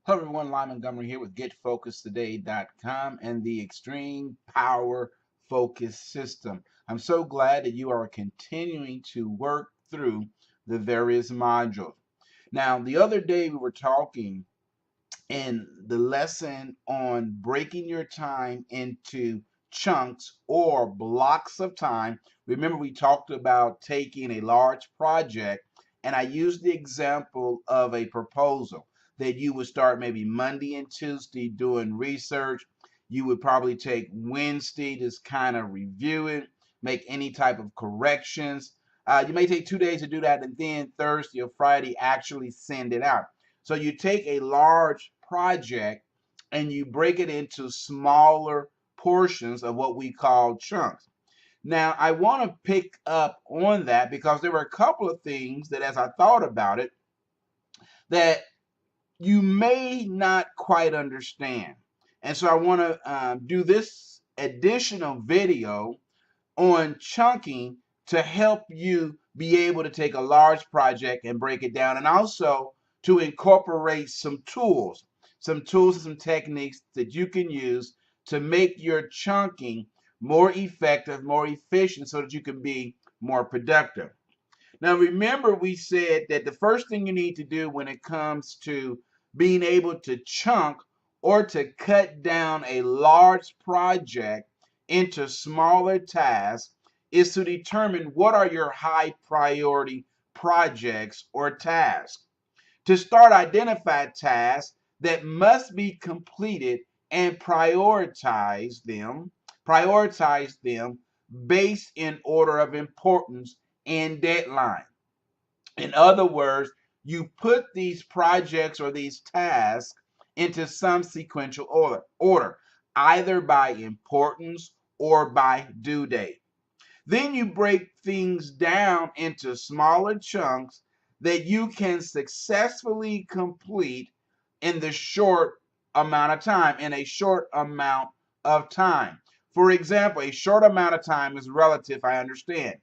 Hello everyone, Lyman Montgomery here with GetFocusToday.com and the Extreme Power Focus System. I'm so glad that you are continuing to work through the various modules. Now, the other day we were talking in the lesson on breaking your time into chunks or blocks of time. Remember, we talked about taking a large project, and I used the example of a proposal that you would start maybe Monday and Tuesday doing research. You would probably take Wednesday to kind of review it, make any type of corrections. You may take 2 days to do that, and then Thursday or Friday actually send it out. So you take a large project and you break it into smaller portions of what we call chunks. Now, I want to pick up on that because there were a couple of things that, as I thought about it, that you may not quite understand. And so I want to do this additional video on chunking to help you be able to take a large project and break it down, and also to incorporate some tools and some techniques that you can use to make your chunking more effective, more efficient, so that you can be more productive. Now, remember, we said that the first thing you need to do when it comes to being able to chunk or to cut down a large project into smaller tasks is to determine what are your high priority projects or tasks. To start, identify tasks that must be completed and prioritize them based in order of importance and deadline. In other words, you put these projects or these tasks into some sequential order, either by importance or by due date. Then you break things down into smaller chunks that you can successfully complete in the short amount of time, in a short amount of time. For example, a short amount of time is relative, I understand.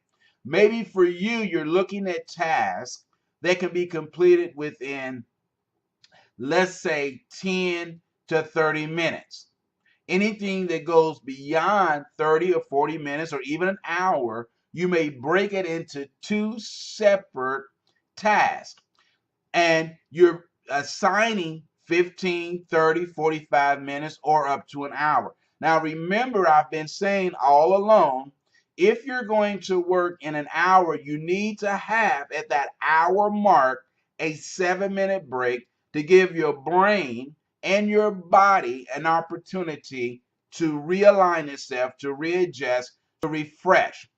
Maybe for you, you're looking at tasks that can be completed within, let's say, 10 to 30 minutes. Anything that goes beyond 30 or 40 minutes or even an hour, you may break it into two separate tasks. And you're assigning 15, 30, 45 minutes or up to an hour. Now, remember, I've been saying all along, if you're going to work in an hour, you need to have at that hour mark a 7-minute break to give your brain and your body an opportunity to realign itself, to readjust, to refresh.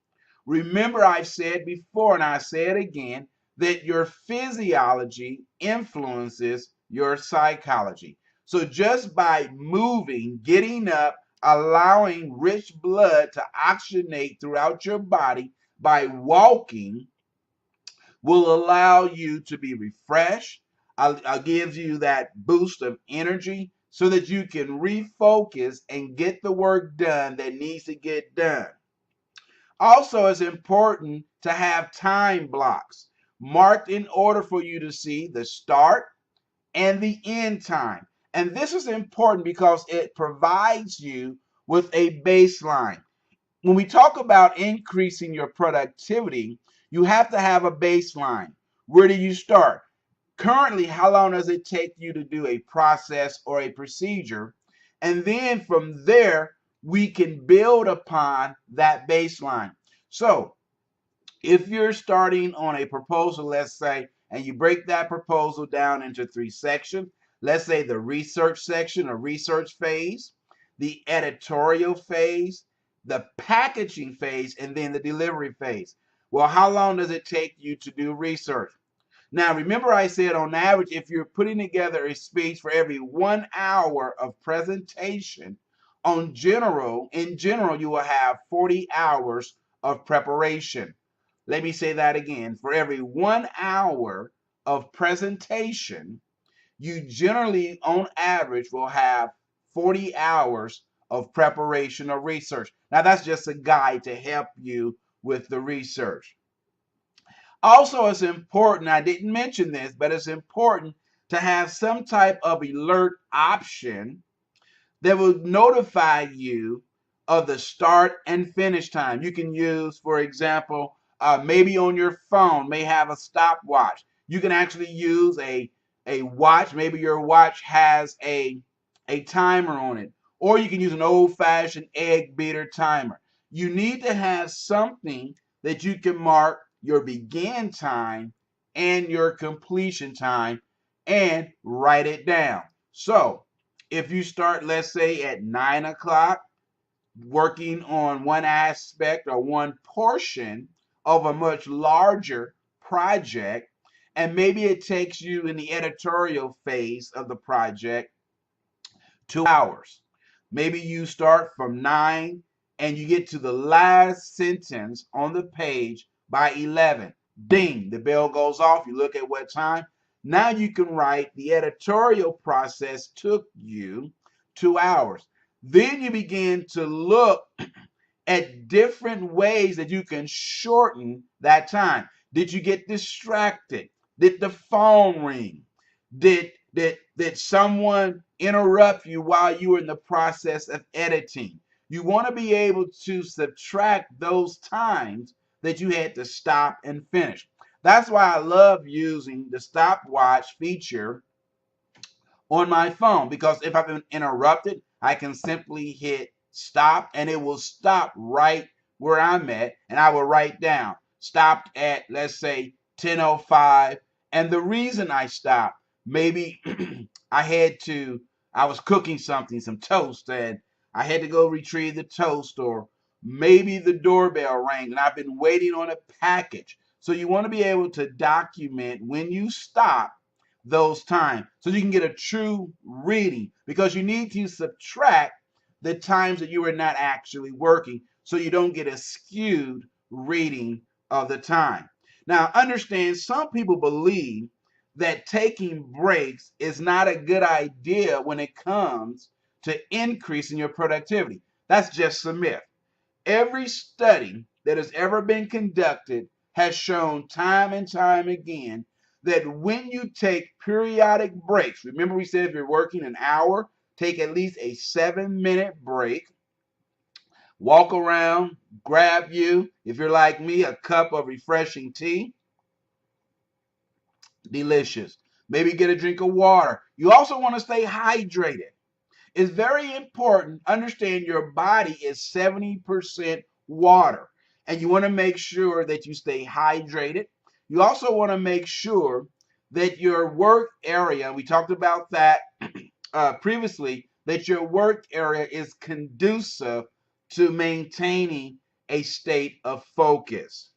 Remember, I've said before, and I say it again, that your physiology influences your psychology. So just by moving, getting up, allowing rich blood to oxygenate throughout your body by walking will allow you to be refreshed. I'll give you that boost of energy so that you can refocus and get the work done that needs to get done. Also, it's important to have time blocks marked in order for you to see the start and the end time. And this is important because it provides you with a baseline. When we talk about increasing your productivity, you have to have a baseline. Where do you start? Currently, how long does it take you to do a process or a procedure? And then from there, we can build upon that baseline. So if you're starting on a proposal, let's say, and you break that proposal down into 3 sections, let's say the research section or research phase, the editorial phase, the packaging phase, and then the delivery phase. Well, how long does it take you to do research? Now, remember I said on average, if you're putting together a speech for every 1 hour of presentation, in general, you will have 40 hours of preparation. Let me say that again. For every 1 hour of presentation, you generally, on average, will have 40 hours of preparation or research. Now, that's just a guide to help you with the research. Also, it's important, I didn't mention this, but it's important to have some type of alert option that will notify you of the start and finish time. You can use, for example, maybe on your phone, may have a stopwatch. You can actually use a watch. Maybe your watch has a timer on it. Or you can use an old-fashioned egg beater timer. You need to have something that you can mark your begin time and your completion time and write it down. So if you start, let's say, at 9 o'clock, working on one aspect or one portion of a much larger project, and maybe it takes you in the editorial phase of the project 2 hours. Maybe you start from 9 and you get to the last sentence on the page by 11. Ding, the bell goes off. You look at what time. Now you can write the editorial process took you 2 hours. Then you begin to look at different ways that you can shorten that time. Did you get distracted? Did the phone ring? Did someone interrupt you while you were in the process of editing? You want to be able to subtract those times that you had to stop and finish. That's why I love using the stopwatch feature on my phone, because if I've been interrupted, I can simply hit stop and it will stop right where I'm at, and I will write down stopped at, let's say, 10:05. And the reason I stopped, maybe I was cooking something, some toast, and I had to go retrieve the toast, or maybe the doorbell rang and I've been waiting on a package. So you want to be able to document when you stop those times so you can get a true reading, because you need to subtract the times that you are not actually working so you don't get a skewed reading of the time. Now, understand, some people believe that taking breaks is not a good idea when it comes to increasing your productivity. That's just a myth. Every study that has ever been conducted has shown time and time again that when you take periodic breaks, remember we said if you're working an hour, take at least a 7-minute break, walk around, grab you, if you're like me, a cup of refreshing tea, delicious. Maybe get a drink of water. You also want to stay hydrated. It's very important. Understand your body is 70% water, and you want to make sure that you stay hydrated. You also want to make sure that your work area, we talked about that previously, that your work area is conducive to maintaining a state of focus.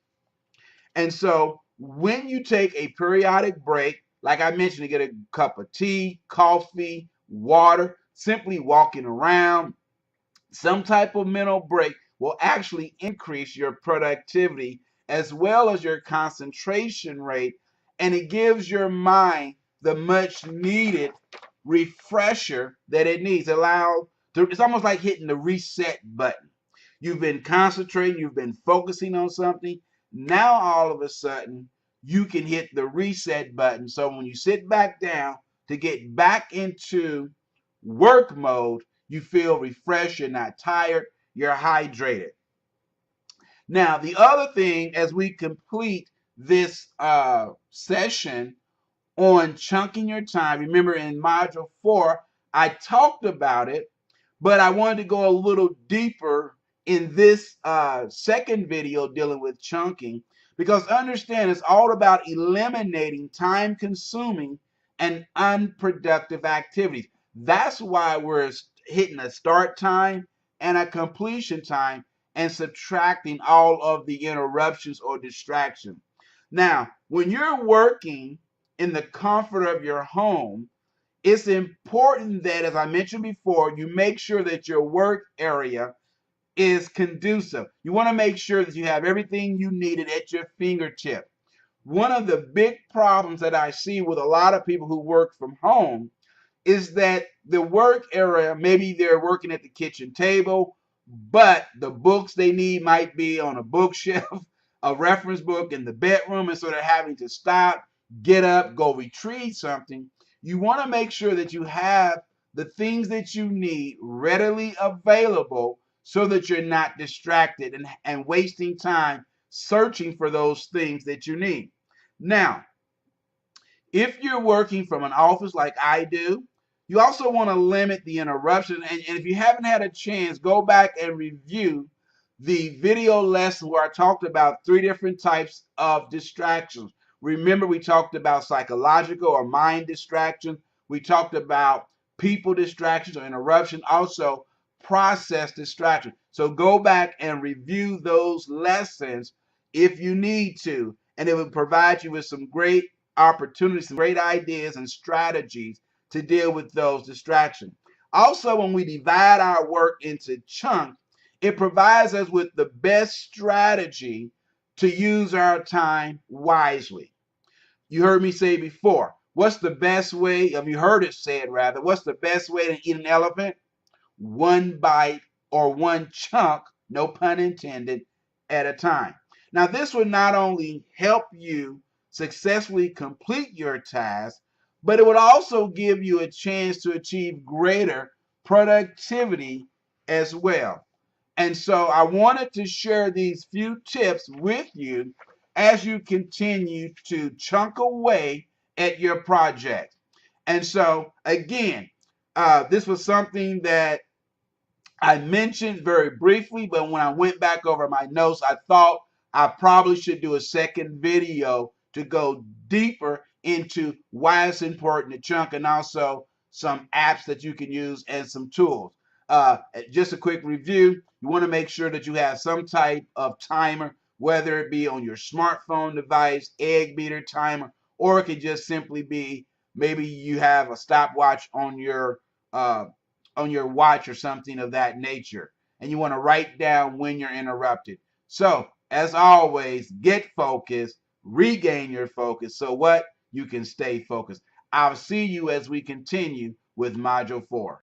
And so when you take a periodic break, like I mentioned, to get a cup of tea, coffee, water, simply walking around, some type of mental break will actually increase your productivity as well as your concentration rate, and it gives your mind the much needed refresher that it needs. It's almost like hitting the reset button. You've been concentrating, you've been focusing on something. Now all of a sudden you can hit the reset button. So when you sit back down to get back into work mode, you feel refreshed, you're not tired, you're hydrated. Now, the other thing, as we complete this session on chunking your time, remember in module 4, I talked about it, but I wanted to go a little deeper in this second video dealing with chunking, because understand it's all about eliminating time-consuming and unproductive activities. That's why we're hitting a start time and a completion time and subtracting all of the interruptions or distractions. Now, when you're working in the comfort of your home, it's important that, as I mentioned before, you make sure that your work area is conducive. You want to make sure that you have everything you needed at your fingertip. One of the big problems that I see with a lot of people who work from home is that the work area, maybe they're working at the kitchen table, but the books they need might be on a bookshelf, a reference book in the bedroom, and so they're having to stop, get up, go retrieve something. You want to make sure that you have the things that you need readily available so that you're not distracted and wasting time searching for those things that you need. Now, if you're working from an office like I do, you also want to limit the interruption. And if you haven't had a chance, go back and review the video lesson where I talked about 3 different types of distractions. Remember, we talked about psychological or mind distraction. We talked about people distractions or interruption, also process distraction. So go back and review those lessons if you need to, and it will provide you with some great opportunities, some great ideas and strategies to deal with those distractions. Also, when we divide our work into chunks, it provides us with the best strategy to use our time wisely. You heard me say before, what's the best way, have you heard it said rather, what's the best way to eat an elephant? One bite or one chunk, no pun intended, at a time. Now, this would not only help you successfully complete your task, but it would also give you a chance to achieve greater productivity as well. And so I wanted to share these few tips with you as you continue to chunk away at your project. And so, again, this was something that I mentioned very briefly, but when I went back over my notes, I thought I probably should do a second video to go deeper into why it's important to chunk and also some apps that you can use and some tools. Just a quick review. You want to make sure that you have some type of timer, whether it be on your smartphone device, egg beater timer, or it could just simply be maybe you have a stopwatch uh, on your watch or something of that nature. And you want to write down when you're interrupted. So, as always, get focused, regain your focus so what? You can stay focused. I'll see you as we continue with Module 4.